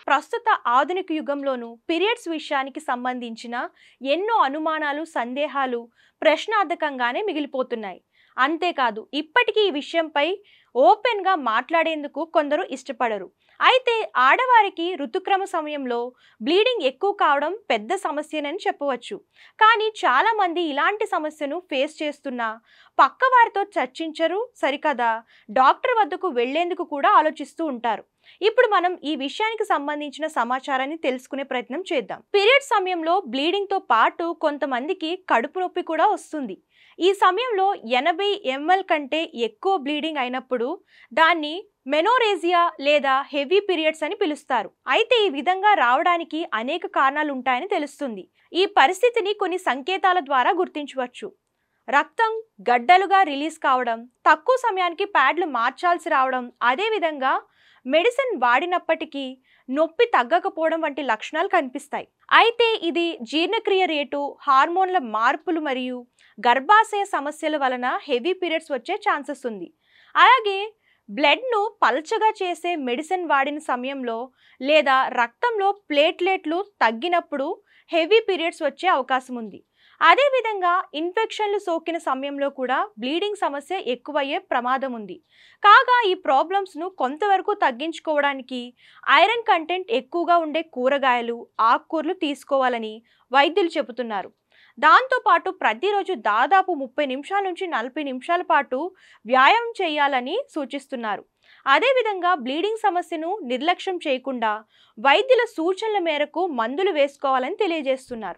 ప్రస్తుత ఆధునిక యుగంలోనూ పీరియడ్స్ విషయానికి సంబంధించిన ఎన్నో అనుమానాలు, సందేహాలు ప్రశ్నార్థకంగానే మిగిలిపోతున్నాయి. అంతేకాదు ఇప్పటికీ ఈ విషయంపై ఓపెన్గా మాట్లాడేందుకు కొందరు ఇష్టపడరు. అయితే ఆడవారికి ఋతుక్రమ సమయంలో బ్లీడింగ్ ఎక్కువ కావడం పెద్ద సమస్యనని చెప్పవచ్చు. కానీ చాలామంది ఇలాంటి సమస్యను ఫేస్ చేస్తున్నా పక్కవారితో చర్చించరు సరికదా, డాక్టర్ వద్దకు వెళ్లేందుకు కూడా ఆలోచిస్తూ ఉంటారు. ఇప్పుడు మనం ఈ విషయానికి సంబంధించిన సమాచారాన్ని తెలుసుకునే ప్రయత్నం చేద్దాం. పీరియడ్ సమయంలో బ్లీడింగ్ తో పాటు కొంతమందికి కడుపు నొప్పి కూడా వస్తుంది. ఈ సమయంలో 80 ml కంటే ఎక్కువ బ్లీడింగ్ అయినప్పుడు దాన్ని మెనోరేజియా లేదా హెవీ పీరియడ్స్ అని పిలుస్తారు. అయితే ఈ విధంగా రావడానికి అనేక కారణాలు ఉంటాయని తెలుస్తుంది. ఈ పరిస్థితిని కొన్ని సంకేతాల ద్వారా గుర్తించవచ్చు. రక్తం గడ్డలుగా రిలీజ్ కావడం, తక్కువ సమయానికి ప్యాడ్లు మార్చాల్సి రావడం, అదేవిధంగా మెడిసిన్ వాడినప్పటికీ నొప్పి తగ్గకపోవడం వంటి లక్షణాలు కనిపిస్తాయి. అయితే ఇది జీర్ణక్రియ రేటు, హార్మోన్ల మార్పులు మరియు గర్భాశయ సమస్యల వలన హెవీ పీరియడ్స్ వచ్చే ఛాన్సెస్ ఉంది. అలాగే బ్లడ్ను పల్చగా చేసే మెడిసిన్ వాడిన సమయంలో లేదా రక్తంలో ప్లేట్లెట్లు తగ్గినప్పుడు హెవీ పీరియడ్స్ వచ్చే అవకాశం ఉంది. అదేవిధంగా ఇన్ఫెక్షన్లు సోకిన సమయంలో కూడా బ్లీడింగ్ సమస్య ఎక్కువయ్యే ప్రమాదం ఉంది. కాగా ఈ ప్రాబ్లమ్స్ను కొంతవరకు తగ్గించుకోవడానికి ఐరన్ కంటెంట్ ఎక్కువగా ఉండే కూరగాయలు, ఆకుకూరలు తీసుకోవాలని వైద్యులు చెబుతున్నారు. దాంతోపాటు ప్రతిరోజు దాదాపు 30 నిమిషాల నుంచి 40 నిమిషాల పాటు వ్యాయామం చేయాలని సూచిస్తున్నారు. అదేవిధంగా బ్లీడింగ్ సమస్యను నిర్లక్ష్యం చేయకుండా వైద్యుల సూచనల మేరకు మందులు వేసుకోవాలని తెలియజేస్తున్నారు.